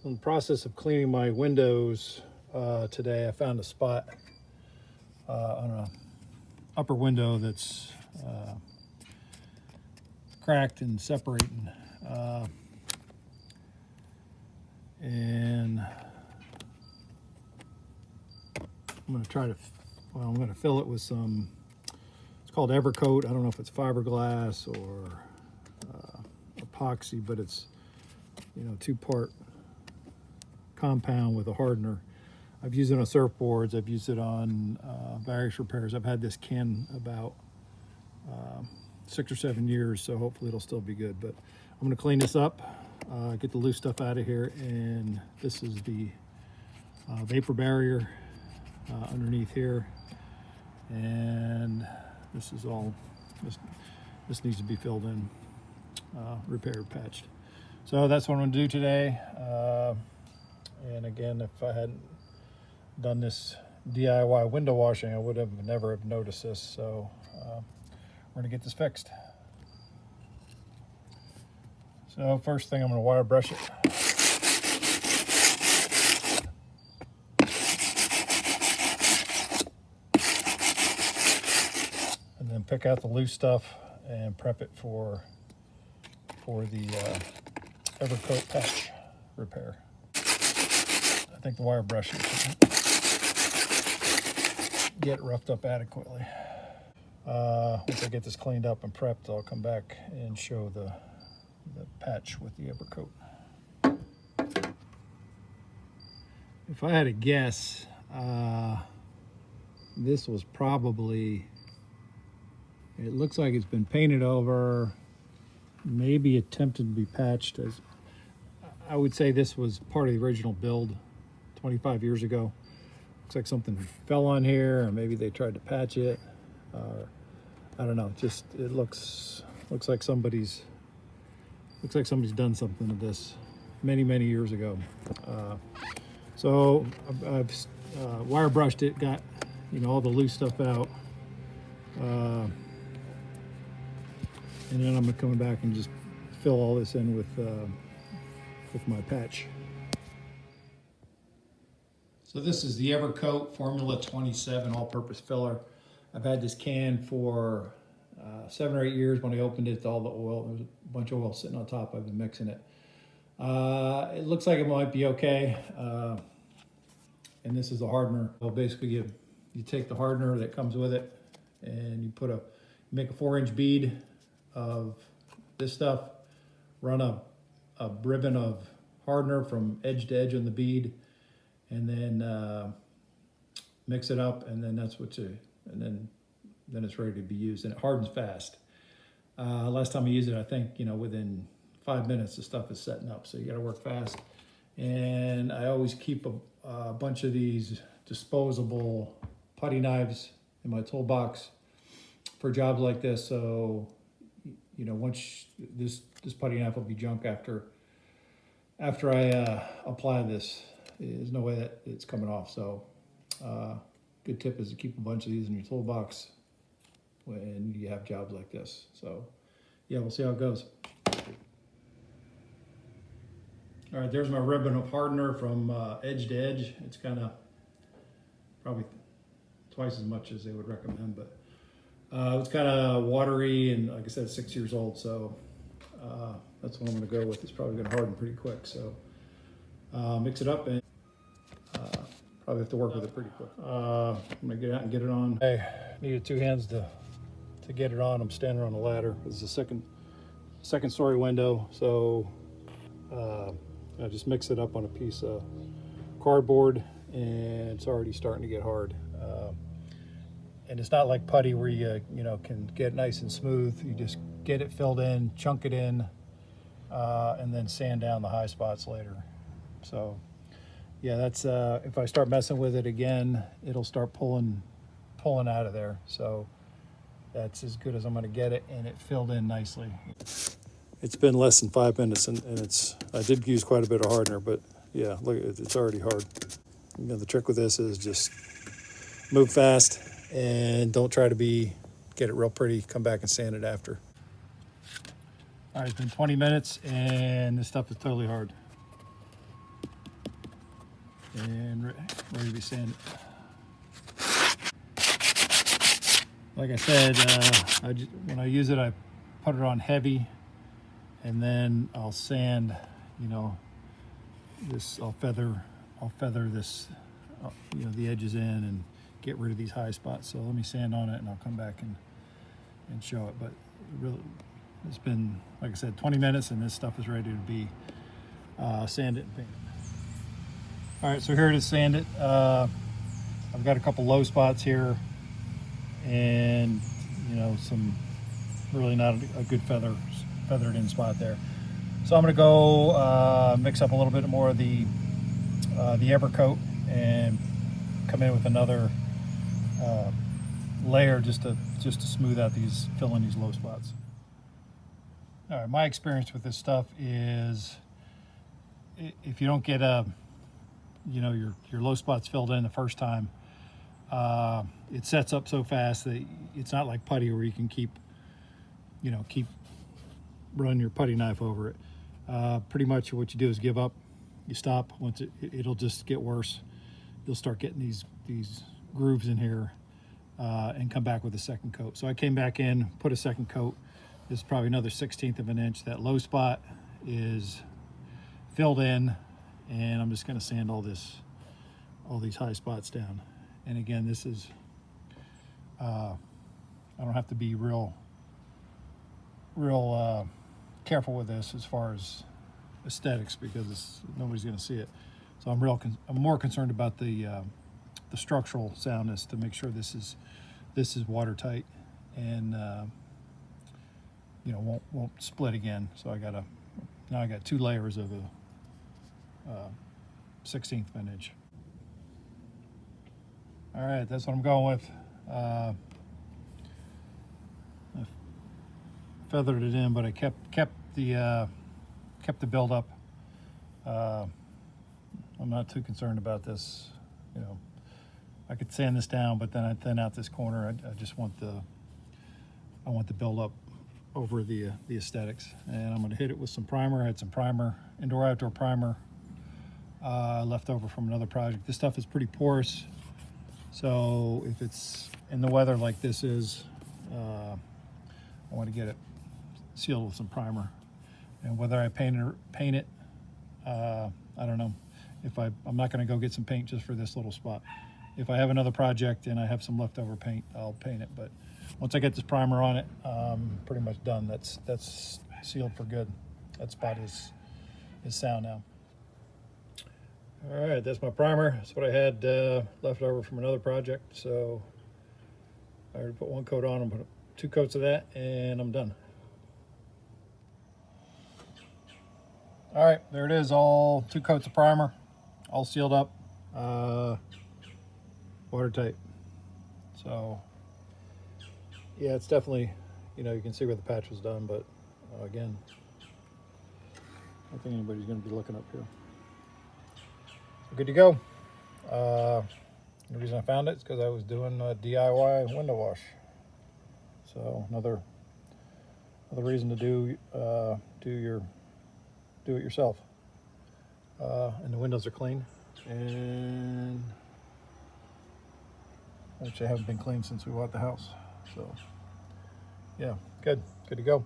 So in the process of cleaning my windows today, I found a spot on an upper window that's cracked and separating. And I'm going to try to, I'm going to fill it with some, it's called Evercoat. I don't know if it's fiberglass or epoxy, but it's, 2-part compound with a hardener. I've used it on surfboards. I've used it on various repairs. I've had this can about 6 or 7 years, so hopefully it'll still be good. But I'm going to clean this up, get the loose stuff out of here, and this is the vapor barrier underneath here, and this is all, this needs to be filled in, repaired, patched. So that's what I'm going to do today. And again, if I hadn't done this DIY window washing, I would have never have noticed this. So we're going to get this fixed. So first thing, I'm going to wire brush it. And then pick out the loose stuff and prep it for the Evercoat patch repair. I think the wire brush should get roughed up adequately. Once I get this cleaned up and prepped, I'll come back and show the patch with the Evercoat. If I had to guess, this was probably, it looks like it's been painted over, maybe attempted to be patched. As I would say, this was part of the original build 25 years ago. Looks like something fell on here, or maybe they tried to patch it. I don't know. Just it looks like somebody's done something to this many years ago. So I've wire brushed it, got all the loose stuff out. And then I'm going to come back and just fill all this in with my patch. So this is the Evercoat Formula 27 all-purpose filler. I've had this can for 7 or 8 years. When I opened it, all the oil, there was a bunch of oil sitting on top. I've been mixing it. It looks like it might be okay. And this is the hardener. Well, basically you take the hardener that comes with it, and you make a 4-inch bead of this stuff, run a ribbon of hardener from edge to edge on the bead, and then mix it up, and then then it's ready to be used, and it hardens fast. Last time I used it, I think within 5 minutes the stuff is setting up, so you got to work fast. And I always keep a bunch of these disposable putty knives in my toolbox for jobs like this. So once this putty knife will be junk after I apply this. There's no way that it's coming off. So good tip is to keep a bunch of these in your toolbox when you have jobs like this. So yeah, we'll see how it goes. All right, there's my ribbon of hardener from edge to edge. It's kind of probably twice as much as they would recommend, but it's kind of watery, and like I said, 6 years old, so that's what I'm going to go with. It's probably going to harden pretty quick, so mix it up, and probably have to work with it pretty quick. I'm going to get out and get it on. I needed 2 hands to get it on. I'm standing on a ladder. This is a second story window, so I just mix it up on a piece of cardboard, and it's already starting to get hard. And it's not like putty where you can get nice and smooth. You just get it filled in, chunk it in, and then sand down the high spots later. So yeah, that's if I start messing with it again, it'll start pulling out of there. So that's as good as I'm going to get it, and it filled in nicely. It's been less than 5 minutes, and I did use quite a bit of hardener, but yeah, look, it's already hard. The trick with this is just move fast and don't try to get it real pretty. Come back and sand it after. All right, it's been 20 minutes, and this stuff is totally hard. and ready to be sanded. Like I said, when I use it, I put it on heavy, and then I'll sand, you know, this. I'll feather this, you know, the edges in and get rid of these high spots. So let me sand on it, and I'll come back and show it. But really, it's been, like I said, 20 minutes, and this stuff is ready to be sanded and painted. All right, so here it is sanded. I've got a couple low spots here, and you know, some really not a good feathered in spot there. So I'm going to go mix up a little bit more of the Evercoat and come in with another layer just to smooth out fill in these low spots. All right, my experience with this stuff is if you don't get you know, your low spots filled in the first time, it sets up so fast that it's not like putty where you can keep running your putty knife over it. Pretty much what you do is give up, you stop. Once it'll just get worse. You'll start getting these grooves in here, and come back with a second coat. So I came back in, put a second coat. This is probably another 1/16 of an inch. That low spot is filled in, and I'm just going to sand all these high spots down. And again, this is I don't have to be real careful with this as far as aesthetics, because nobody's going to see it. So I'm more concerned about the structural soundness, to make sure this is watertight and you know, won't split again. So now I got 2 layers of a 1/16 of an inch. All right, that's what I'm going with. I feathered it in, but I kept the buildup. I'm not too concerned about this. You know, I could sand this down, but then I thin out this corner. I just want the buildup over the aesthetics. And I'm going to hit it with some primer. I had some primer, indoor-outdoor primer, left over from another project. This stuff is pretty porous, so if it's in the weather like this is, I want to get it sealed with some primer. And whether I paint it, I don't know. I'm not going to go get some paint just for this little spot. If I have another project and I have some leftover paint, I'll paint it. But once I get this primer on it, pretty much done. That's sealed for good. That spot is sound now. All right, that's my primer. That's what I had left over from another project. So I already put 1 coat on. I'm put 2 coats of that, and I'm done. All right, there it is. All 2 coats of primer, all sealed up, watertight. So yeah, it's definitely, you know, you can see where the patch was done, but again, I don't think anybody's going to be looking up here. So good to go. The reason I found it is because I was doing a DIY window wash. So another reason to do it yourself. And the windows are clean, and actually haven't been cleaned since we bought the house. So yeah, good to go.